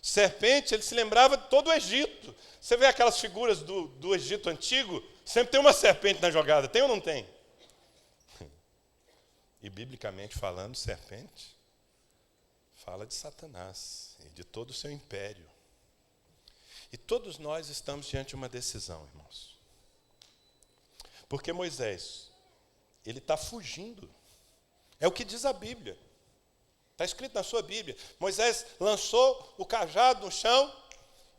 Serpente, ele se lembrava de todo o Egito. Você vê aquelas figuras do Egito antigo, sempre tem uma serpente na jogada. Tem ou não tem? E biblicamente falando, serpente fala de Satanás e de todo o seu império. E todos nós estamos diante de uma decisão, irmãos. Porque Moisés, ele está fugindo. É o que diz a Bíblia. Está escrito na sua Bíblia. Moisés lançou o cajado no chão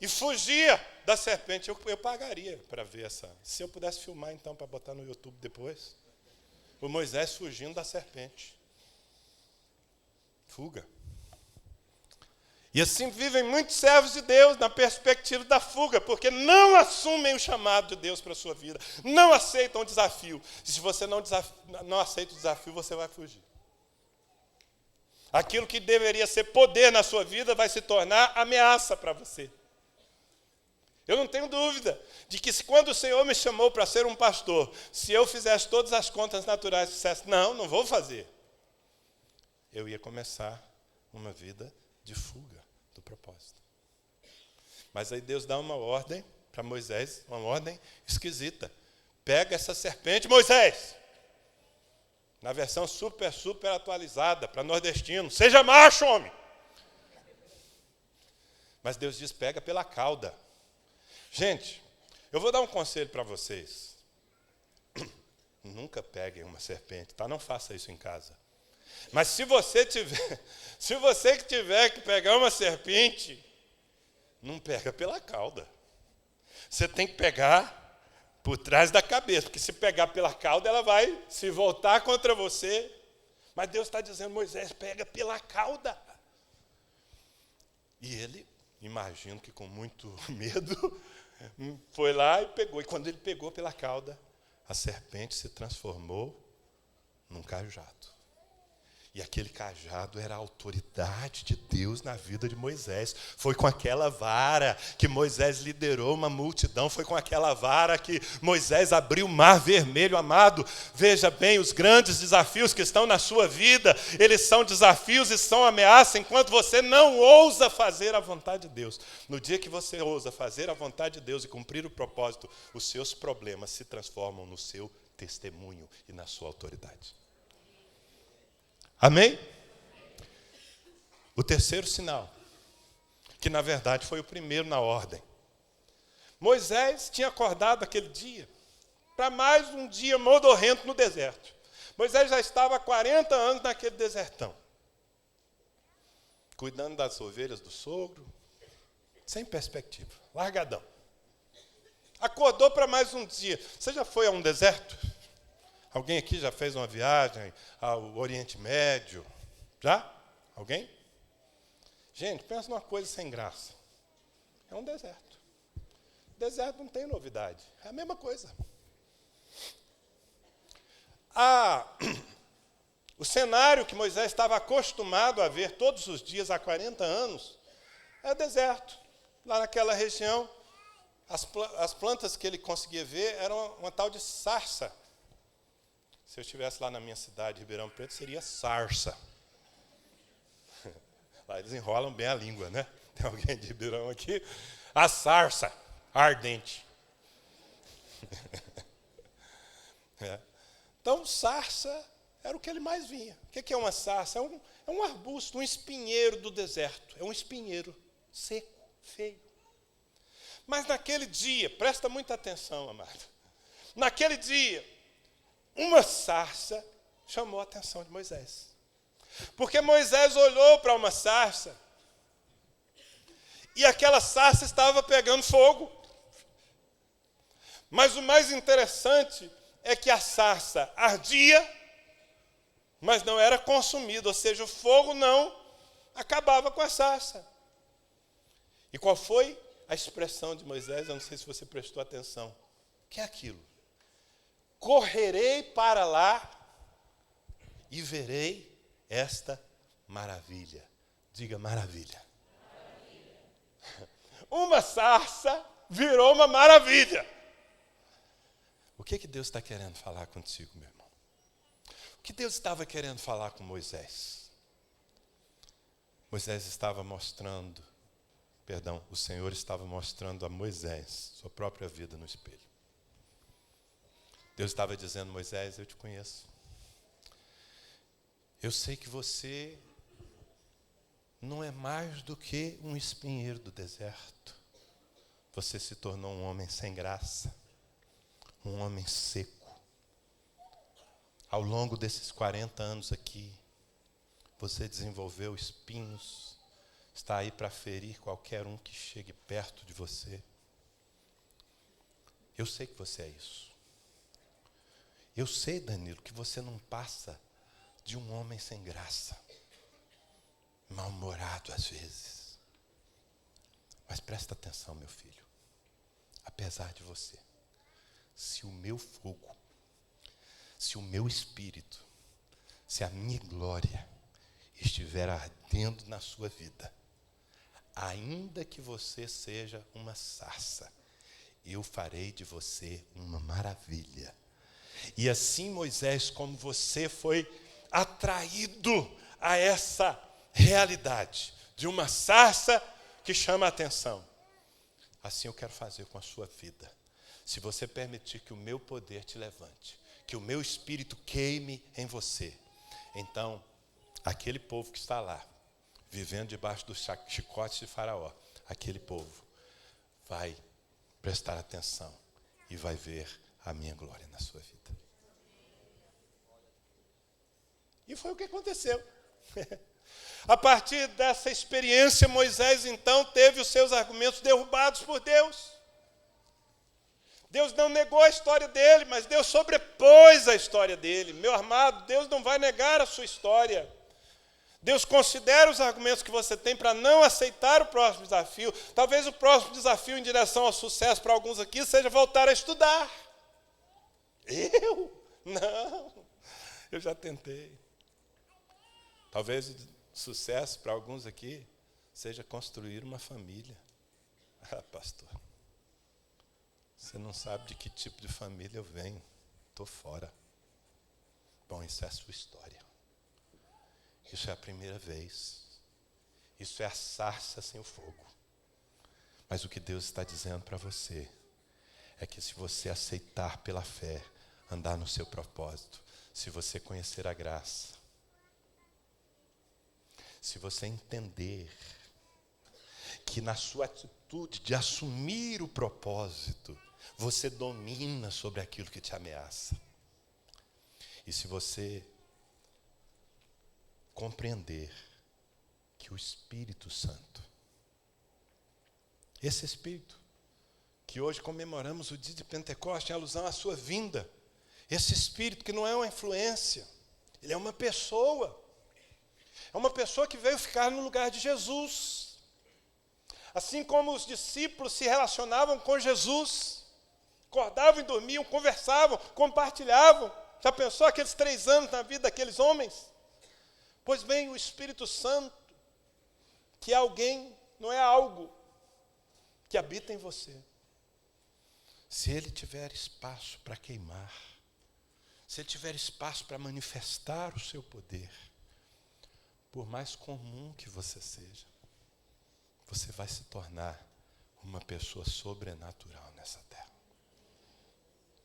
e fugia da serpente. Eu pagaria para ver essa. Se eu pudesse filmar, então, para botar no YouTube depois. O Moisés fugindo da serpente. Fuga. E assim vivem muitos servos de Deus na perspectiva da fuga, porque não assumem o chamado de Deus para a sua vida, não aceitam o desafio. E se você não aceita o desafio, você vai fugir. Aquilo que deveria ser poder na sua vida vai se tornar ameaça para você. Eu não tenho dúvida de que quando o Senhor me chamou para ser um pastor, se eu fizesse todas as contas naturais e dissesse: não vou fazer, eu ia começar uma vida de fuga do propósito. Mas aí Deus dá uma ordem para Moisés, uma ordem esquisita. Pega essa serpente, Moisés. Na versão super atualizada, para nordestino. Seja macho, homem. Mas Deus diz: pega pela cauda. Gente, eu vou dar um conselho para vocês. Nunca peguem uma serpente, tá? Não faça isso em casa. Mas se você tiver que pegar uma serpente, não pega pela cauda. Você tem que pegar por trás da cabeça, porque se pegar pela cauda, ela vai se voltar contra você. Mas Deus está dizendo: Moisés, pega pela cauda. E ele, imagino que com muito medo, foi lá e pegou. E quando ele pegou pela cauda, a serpente se transformou num cajado. E aquele cajado era a autoridade de Deus na vida de Moisés. Foi com aquela vara que Moisés liderou uma multidão. Foi com aquela vara que Moisés abriu o mar vermelho. Amado, veja bem, os grandes desafios que estão na sua vida, eles são desafios e são ameaças enquanto você não ousa fazer a vontade de Deus. No dia que você ousa fazer a vontade de Deus e cumprir o propósito, os seus problemas se transformam no seu testemunho e na sua autoridade. Amém? O terceiro sinal, que na verdade foi o primeiro na ordem. Moisés tinha acordado aquele dia para mais um dia modorrento no deserto. Moisés já estava há 40 anos naquele desertão, cuidando das ovelhas do sogro, sem perspectiva, largadão. Acordou para mais um dia. Você já foi a um deserto? Alguém aqui já fez uma viagem ao Oriente Médio? Já? Alguém? Gente, pensa numa coisa sem graça. É um deserto. Deserto não tem novidade. É a mesma coisa. O cenário que Moisés estava acostumado a ver todos os dias há 40 anos é deserto. Lá naquela região, as plantas que ele conseguia ver eram uma tal de sarça. Se eu estivesse lá na minha cidade, Ribeirão Preto, seria sarça. Lá eles enrolam bem a língua, né? Tem alguém de Ribeirão aqui? A sarça ardente. Então, sarça era o que ele mais vinha. O que é uma sarça? É um arbusto, um espinheiro do deserto. É um espinheiro seco, feio. Mas naquele dia, presta muita atenção, amado. Naquele dia, uma sarça chamou a atenção de Moisés. Porque Moisés olhou para uma sarça e aquela sarça estava pegando fogo. Mas o mais interessante é que a sarça ardia, mas não era consumida, ou seja, o fogo não acabava com a sarça. E qual foi a expressão de Moisés? Eu não sei se você prestou atenção. O que é aquilo? Correrei para lá e verei esta maravilha. Diga maravilha. Uma sarça virou uma maravilha. O que Deus está querendo falar contigo, meu irmão? O que Deus estava querendo falar com Moisés? Moisés estava mostrando, o Senhor estava mostrando a Moisés sua própria vida no espelho. Deus estava dizendo, Moisés, eu te conheço. Eu sei que você não é mais do que um espinheiro do deserto. Você se tornou um homem sem graça, um homem seco. Ao longo desses 40 anos aqui, você desenvolveu espinhos, está aí para ferir qualquer um que chegue perto de você. Eu sei que você é isso. Eu sei, Danilo, que você não passa de um homem sem graça, mal-humorado às vezes. Mas presta atenção, meu filho. Apesar de você, se o meu fogo, se o meu espírito, se a minha glória estiver ardendo na sua vida, ainda que você seja uma sarça, eu farei de você uma maravilha. E assim, Moisés, como você foi atraído a essa realidade de uma sarça que chama a atenção, assim eu quero fazer com a sua vida. Se você permitir que o meu poder te levante, que o meu espírito queime em você, então, aquele povo que está lá, vivendo debaixo do chicote de Faraó, aquele povo vai prestar atenção e vai ver a minha glória na sua vida. E foi o que aconteceu. A partir dessa experiência, Moisés, então, teve os seus argumentos derrubados por Deus. Deus não negou a história dele, mas Deus sobrepôs a história dele. Meu amado, Deus não vai negar a sua história. Deus considera os argumentos que você tem para não aceitar o próximo desafio. Talvez o próximo desafio em direção ao sucesso para alguns aqui seja voltar a estudar. Eu? Não. Eu já tentei. Talvez o sucesso para alguns aqui seja construir uma família. Ah, pastor, você não sabe de que tipo de família eu venho. Estou fora. Bom, isso é a sua história. Isso é a primeira vez. Isso é a sarça sem o fogo. Mas o que Deus está dizendo para você é que se você aceitar pela fé, andar no seu propósito, se você conhecer a graça, se você entender que na sua atitude de assumir o propósito, você domina sobre aquilo que te ameaça. E se você compreender que o Espírito Santo, esse Espírito, que hoje comemoramos o dia de Pentecostes em alusão à sua vinda, esse Espírito que não é uma influência, ele é uma pessoa. É uma pessoa que veio ficar no lugar de Jesus. Assim como os discípulos se relacionavam com Jesus, acordavam e dormiam, conversavam, compartilhavam. Já pensou aqueles 3 anos na vida daqueles homens? Pois bem, o Espírito Santo, que é alguém, não é algo, que habita em você. Se ele tiver espaço para queimar, se ele tiver espaço para manifestar o seu poder, por mais comum que você seja, você vai se tornar uma pessoa sobrenatural nessa terra.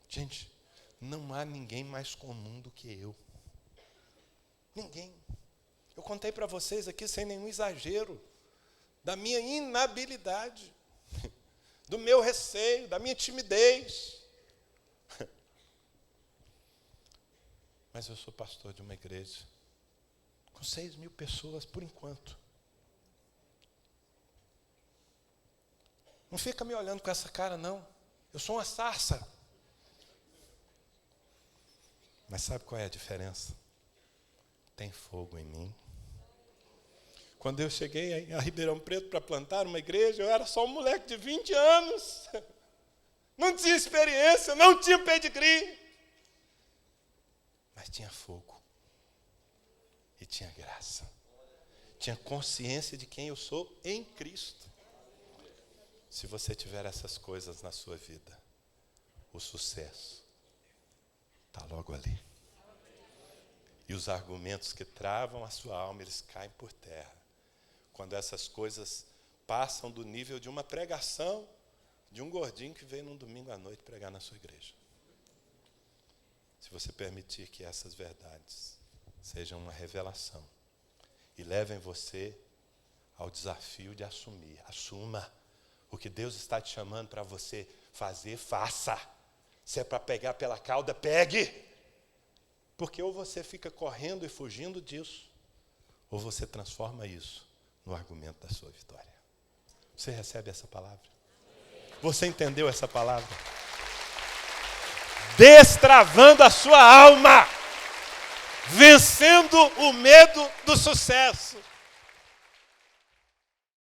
Gente, não há ninguém mais comum do que eu. Ninguém. Eu contei para vocês aqui sem nenhum exagero da minha inabilidade, do meu receio, da minha timidez. Mas eu sou pastor de uma igreja com 6.000 pessoas por enquanto. Não fica me olhando com essa cara, não. Eu sou uma sarça. Mas sabe qual é a diferença? Tem fogo em mim. Quando eu cheguei a Ribeirão Preto para plantar uma igreja, eu era só um moleque de 20 anos. Não tinha experiência, não tinha pedigree. Mas tinha fogo. E tinha graça. Tinha consciência de quem eu sou em Cristo. Se você tiver essas coisas na sua vida, o sucesso está logo ali. E os argumentos que travam a sua alma, eles caem por terra. Quando essas coisas passam do nível de uma pregação de um gordinho que veio num domingo à noite pregar na sua igreja. Se você permitir que essas verdades sejam uma revelação e levem você ao desafio de assumir. Assuma. O que Deus está te chamando para você fazer, faça. Se é para pegar pela cauda, pegue. Porque ou você fica correndo e fugindo disso, ou você transforma isso no argumento da sua vitória. Você recebe essa palavra? Você entendeu essa palavra? Destravando a sua alma, vencendo o medo do sucesso.